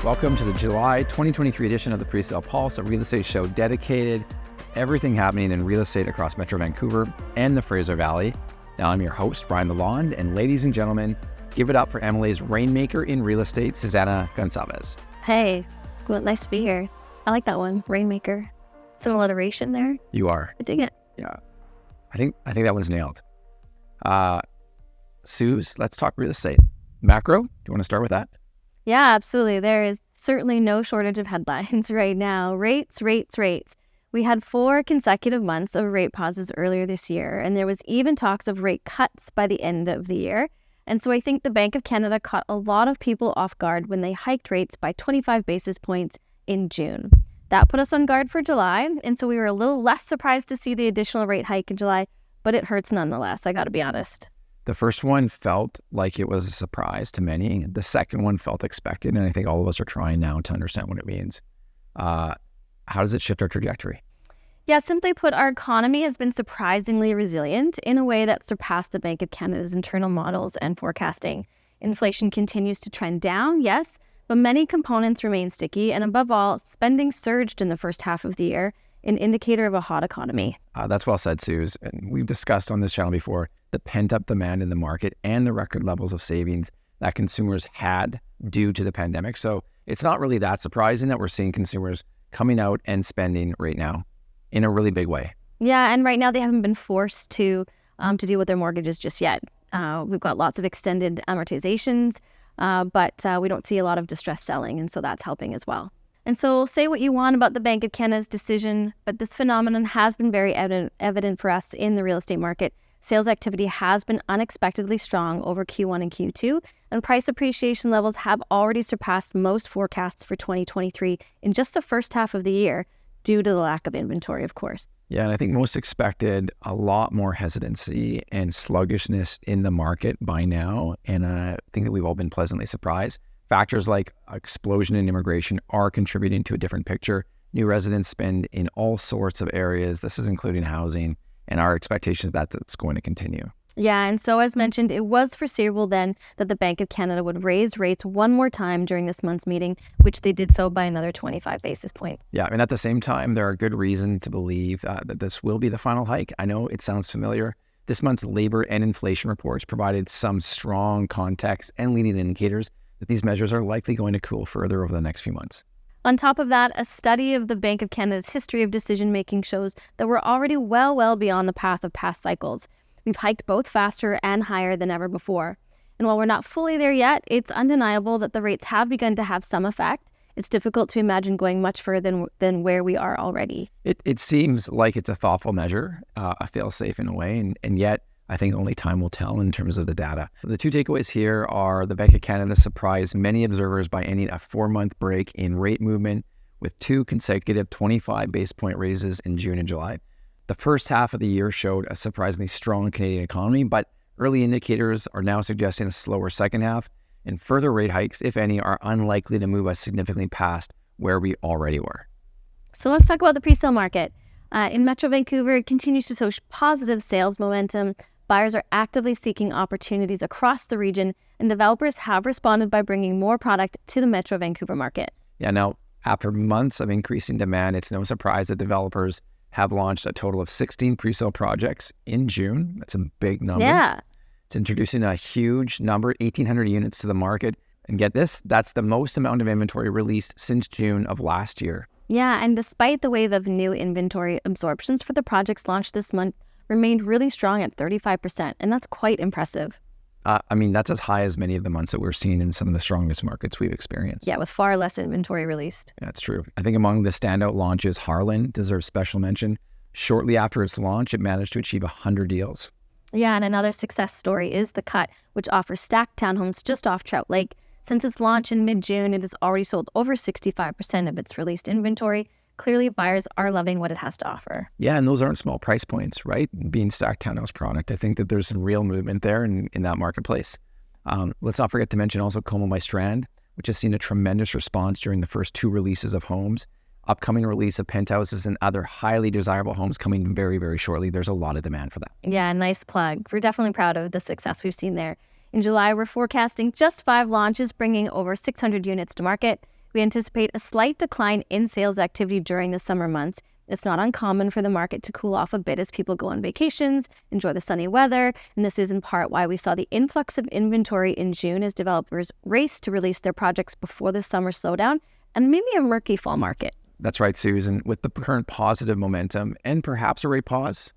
Welcome to the July 2023 edition of the Pre-Sale Pulse, a real estate show dedicated to everything happening in real estate across Metro Vancouver and the Fraser Valley. Now, I'm your host, Brian Lalonde, and ladies and gentlemen, give it up for MLA's rainmaker in real estate, Susanna Gonçalves. Hey, well, nice to be here. I like that one, rainmaker. Some alliteration there. You are. I dig it. Yeah. I think that one's nailed. Suze, let's talk real estate. Macro, do you want to start with that? Yeah, absolutely. There is certainly no shortage of headlines right now. Rates. We had 4 consecutive months of rate pauses earlier this year, and there was even talks of rate cuts by the end of the year. And so I think the Bank of Canada caught a lot of people off guard when they hiked rates by 25 basis points in June. That put us on guard for July, and so we were a little less surprised to see the additional rate hike in July, but it hurts nonetheless, I got to be honest. The first one felt like it was a surprise to many. The second one felt expected, and I think all of us are trying now to understand what it means. How does it shift our trajectory? Yeah, simply put, our economy has been surprisingly resilient in a way that surpassed the Bank of Canada's internal models and forecasting. Inflation continues to trend down, yes, but many components remain sticky, and above all, spending surged in the first half of the year, an indicator of a hot economy. That's well said, Suze. And we've discussed on this channel before the pent-up demand in the market and the record levels of savings that consumers had due to the pandemic. So it's not really that surprising that we're seeing consumers coming out and spending right now in a really big way. Yeah, and right now they haven't been forced to deal with their mortgages just yet. We've got lots of extended amortizations, but we don't see a lot of distressed selling, and so that's helping as well. And so say what you want about the Bank of Canada's decision, but this phenomenon has been very evident for us in the real estate market. Sales activity has been unexpectedly strong over Q1 and Q2, and price appreciation levels have already surpassed most forecasts for 2023 in just the first half of the year, due to the lack of inventory, of course. Yeah, and I think most expected a lot more hesitancy and sluggishness in the market by now, and I think that we've all been pleasantly surprised. Factors like explosion in immigration are contributing to a different picture. New residents spend in all sorts of areas. This is including housing, and our expectation is that it's going to continue. Yeah, and so as mentioned, it was foreseeable then that the Bank of Canada would raise rates one more time during this month's meeting, which they did so by another 25 basis points. Yeah, and at the same time, there are good reason to believe that this will be the final hike. I know it sounds familiar. This month's labor and inflation reports provided some strong context and leading indicators that these measures are likely going to cool further over the next few months. On top of that, a study of the Bank of Canada's history of decision-making shows that we're already well beyond the path of past cycles. We've hiked both faster and higher than ever before. And while we're not fully there yet, it's undeniable that the rates have begun to have some effect. It's difficult to imagine going much further than where we are already. It seems like it's a thoughtful measure, a fail-safe in a way, and yet I think only time will tell in terms of the data. The two takeaways here are the Bank of Canada surprised many observers by ending a 4-month break in rate movement with 2 consecutive 25 base point raises in June and July. The first half of the year showed a surprisingly strong Canadian economy, but early indicators are now suggesting a slower second half, and further rate hikes, if any, are unlikely to move us significantly past where we already were. So let's talk about the pre-sale market. In Metro Vancouver, it continues to show positive sales momentum. Buyers are actively seeking opportunities across the region, and developers have responded by bringing more product to the Metro Vancouver market. Yeah, now, after months of increasing demand, it's no surprise that developers have launched a total of 16 pre-sale projects in June. That's a big number. Yeah. It's introducing a huge number, 1,800 units to the market. And get this, that's the most amount of inventory released since June of last year. Yeah, and despite the wave of new inventory, absorptions for the projects launched this month remained really strong at 35%, and that's quite impressive. That's as high as many of the months that we're seeing in some of the strongest markets we've experienced. Yeah, with far less inventory released. That's true. I think among the standout launches, Harlin deserves special mention. Shortly after its launch, it managed to achieve 100 deals. Yeah, and another success story is The Cut, which offers stacked townhomes just off Trout Lake. Since its launch in mid-June, it has already sold over 65% of its released inventory. Clearly, buyers are loving what it has to offer. Yeah, and those aren't small price points, right? Being stacked townhouse product, I think that there's some real movement there in that marketplace. Let's not forget to mention also Komo by Strand, which has seen a tremendous response during the first 2 releases of homes. Upcoming release of penthouses and other highly desirable homes coming very, very shortly. There's a lot of demand for that. Yeah, nice plug. We're definitely proud of the success we've seen there. In July, we're forecasting just 5 launches, bringing over 600 units to market. We anticipate a slight decline in sales activity during the summer months. It's not uncommon for the market to cool off a bit as people go on vacations, enjoy the sunny weather, and this is in part why we saw the influx of inventory in June as developers raced to release their projects before the summer slowdown and maybe a murky fall market. That's right, Susan. With the current positive momentum and perhaps a rate pause,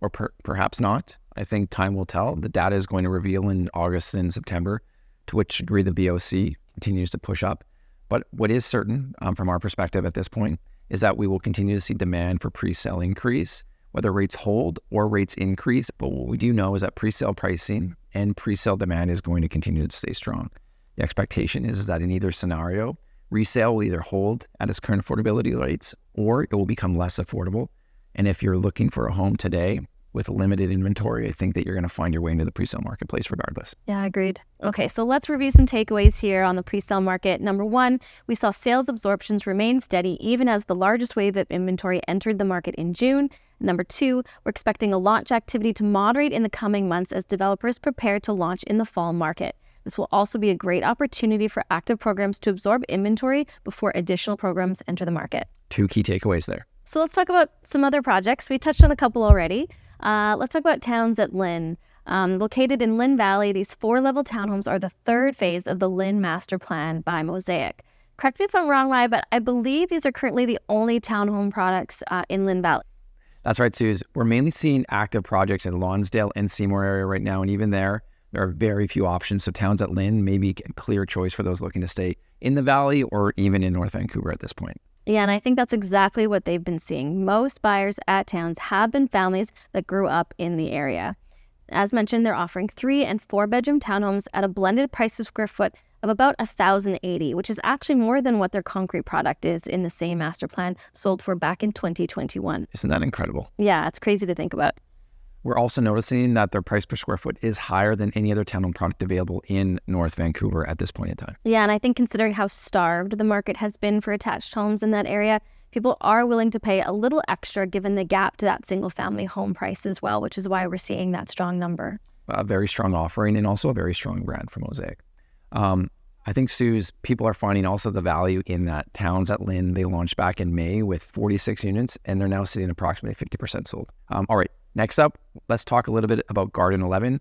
or perhaps not, I think time will tell. The data is going to reveal in August and September to which degree the BOC continues to push up. But what is certain from our perspective at this point is that we will continue to see demand for pre-sale increase, whether rates hold or rates increase. But what we do know is that pre-sale pricing and pre-sale demand is going to continue to stay strong. The expectation is that in either scenario, resale will either hold at its current affordability rates or it will become less affordable. And if you're looking for a home today with limited inventory, I think that you're going to find your way into the pre-sale marketplace regardless. Yeah, agreed. Okay, so let's review some takeaways here on the pre-sale market. Number one, we saw sales absorptions remain steady even as the largest wave of inventory entered the market in June. Number two, we're expecting a launch activity to moderate in the coming months as developers prepare to launch in the fall market. This will also be a great opportunity for active programs to absorb inventory before additional programs enter the market. Two key takeaways there. So let's talk about some other projects. We touched on a couple already. Let's talk about towns at Lynn. Located in Lynn Valley, these 4-level townhomes are the third phase of the Lynn Master Plan by Mosaic. Correct me if I'm wrong, Ryan, but I believe these are currently the only townhome products in Lynn Valley. That's right, Suze. We're mainly seeing active projects in Lonsdale and Seymour area right now, and even there are very few options. So towns at Lynn may be a clear choice for those looking to stay in the valley or even in North Vancouver at this point. Yeah, and I think that's exactly what they've been seeing. Most buyers at towns have been families that grew up in the area. As mentioned, they're offering 3- and 4-bedroom townhomes at a blended price per square foot of about $1,080, which is actually more than what their concrete product is in the same master plan sold for back in 2021. Isn't that incredible? Yeah, it's crazy to think about. We're also noticing that their price per square foot is higher than any other townhome product available in North Vancouver at this point in time. Yeah, and I think considering how starved the market has been for attached homes in that area, people are willing to pay a little extra given the gap to that single-family home price as well, which is why we're seeing that strong number. A very strong offering and also a very strong brand for Mosaic. I think, Suze, people are finding also the value in that towns at Lynn, they launched back in May with 46 units, and they're now sitting approximately 50% sold. All right, next up, let's talk a little bit about Garden 11,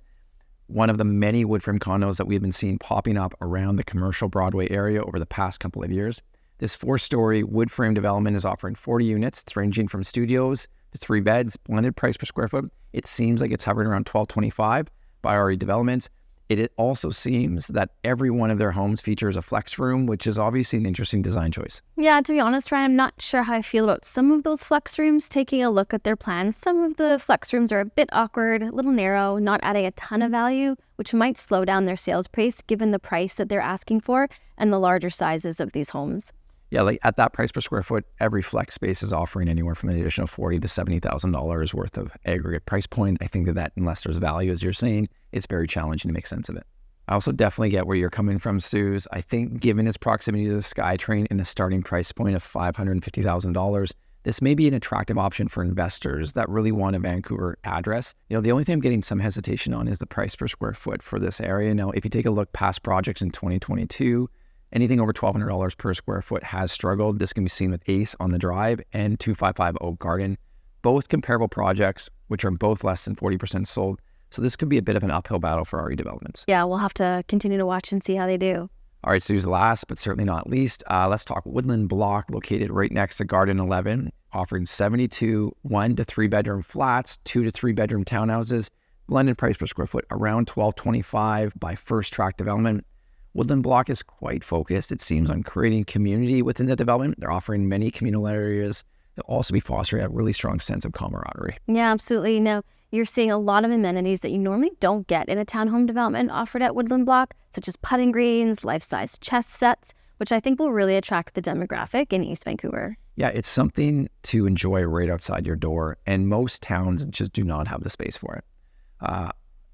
one of the many wood frame condos that we've been seeing popping up around the commercial Broadway area over the past couple of years. This 4-story wood frame development is offering 40 units. It's ranging from studios to 3 beds, blended price per square foot. It seems like it's hovering around $1,225 by Aree Developments. It also seems that every one of their homes features a flex room, which is obviously an interesting design choice. Yeah, to be honest, Ryan, I'm not sure how I feel about some of those flex rooms. Taking a look at their plans, some of the flex rooms are a bit awkward, a little narrow, not adding a ton of value, which might slow down their sales pace given the price that they're asking for and the larger sizes of these homes. Yeah, like at that price per square foot, every flex space is offering anywhere from an additional $40,000 to $70,000 worth of aggregate price point. I think that unless there's value, as you're saying, it's very challenging to make sense of it. I also definitely get where you're coming from, Suze. I think given its proximity to the SkyTrain and a starting price point of $550,000, this may be an attractive option for investors that really want a Vancouver address. The only thing I'm getting some hesitation on is the price per square foot for this area. Now, if you take a look past projects in 2022, anything over $1,200 per square foot has struggled. This can be seen with Ace on the Drive and 255 Oak Garden, both comparable projects, which are both less than 40% sold. So this could be a bit of an uphill battle for Aree Developments. Yeah, we'll have to continue to watch and see how they do. All right, Suze, last but certainly not least, let's talk Woodland block located right next to Garden 11, offering 72 1- to 3-bedroom flats, 2- to 3-bedroom townhouses, blended price per square foot around $1,225 by First Track Development. Woodland block is quite focused, it seems, on creating community within the development. They're offering many communal areas. They'll also be fostering a really strong sense of camaraderie. Yeah, absolutely. Now, you're seeing a lot of amenities that you normally don't get in a townhome development offered at Woodland block, such as putting greens, life-size chess sets, which I think will really attract the demographic in East Vancouver. Yeah, it's something to enjoy right outside your door, and most towns just do not have the space for it.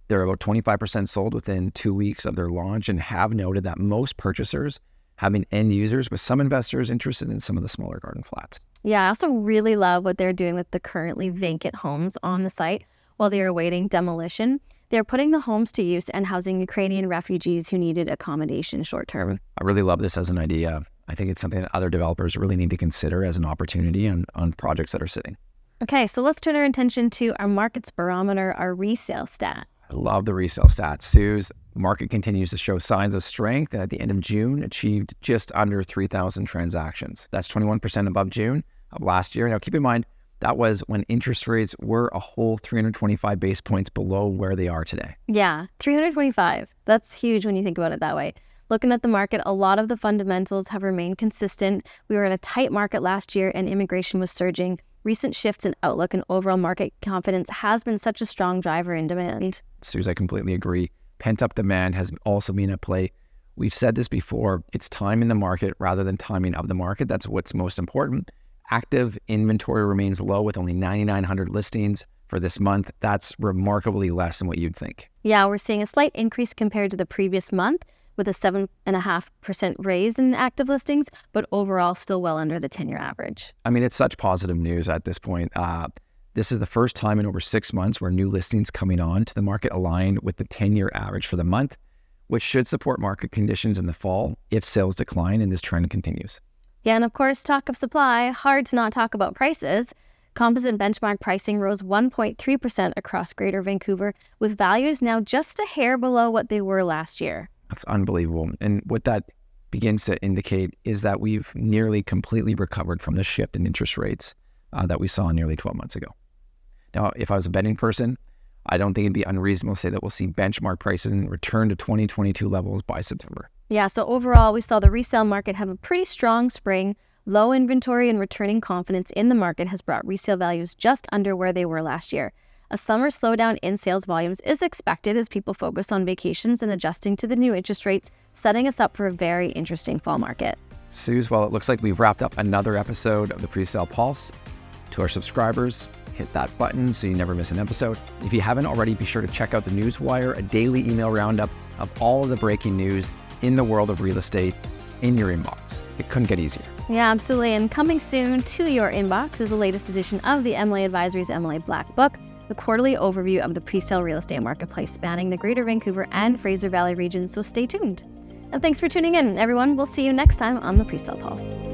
They're about 25% sold within 2 weeks of their launch and have noted that most purchasers have been end users, with some investors interested in some of the smaller garden flats. Yeah, I also really love what they're doing with the currently vacant homes on the site while they are awaiting demolition. They're putting the homes to use and housing Ukrainian refugees who needed accommodation short term. I really love this as an idea. I think it's something that other developers really need to consider as an opportunity on projects that are sitting. Okay, so let's turn our attention to our markets barometer, our resale stat. I love the resale stats. Suze, the market continues to show signs of strength, and at the end of June, achieved just under 3,000 transactions. That's 21% above June of last year. Now, keep in mind, that was when interest rates were a whole 325 base points below where they are today. Yeah, 325. That's huge when you think about it that way. Looking at the market, a lot of the fundamentals have remained consistent. We were in a tight market last year and immigration was surging. Recent shifts in outlook and overall market confidence has been such a strong driver in demand. Suze, I completely agree. Pent-up demand has also been at play. We've said this before, it's time in the market rather than timing of the market. That's what's most important. Active inventory remains low with only 9,900 listings for this month. That's remarkably less than what you'd think. Yeah, we're seeing a slight increase compared to the previous month with a 7.5% raise in active listings, but overall still well under the 10-year average. I mean, it's such positive news at this point. This is the first time in over 6 months where new listings coming on to the market align with the 10-year average for the month, which should support market conditions in the fall if sales decline and this trend continues. Yeah, and of course, talk of supply, hard to not talk about prices. Composite benchmark pricing rose 1.3% across Greater Vancouver, with values now just a hair below what they were last year. That's unbelievable. And what that begins to indicate is that we've nearly completely recovered from the shift in interest rates that we saw nearly 12 months ago. Now, if I was a betting person, I don't think it'd be unreasonable to say that we'll see benchmark pricing return to 2022 levels by September. Yeah, so overall, we saw the resale market have a pretty strong spring. Low inventory and returning confidence in the market has brought resale values just under where they were last year. A summer slowdown in sales volumes is expected as people focus on vacations and adjusting to the new interest rates, setting us up for a very interesting fall market. Suze, well, it looks like we've wrapped up another episode of the PreSale Pulse. To our subscribers, hit that button so you never miss an episode. If you haven't already, be sure to check out the Newswire, a daily email roundup of all of the breaking news in the world of real estate in your inbox. It couldn't get easier. Yeah, absolutely. And coming soon to your inbox is the latest edition of the MLA Advisory's MLA Black Book, the quarterly overview of the pre-sale real estate marketplace spanning the Greater Vancouver and Fraser Valley regions, so stay tuned. And thanks for tuning in, everyone. We'll see you next time on the PreSale Pulse.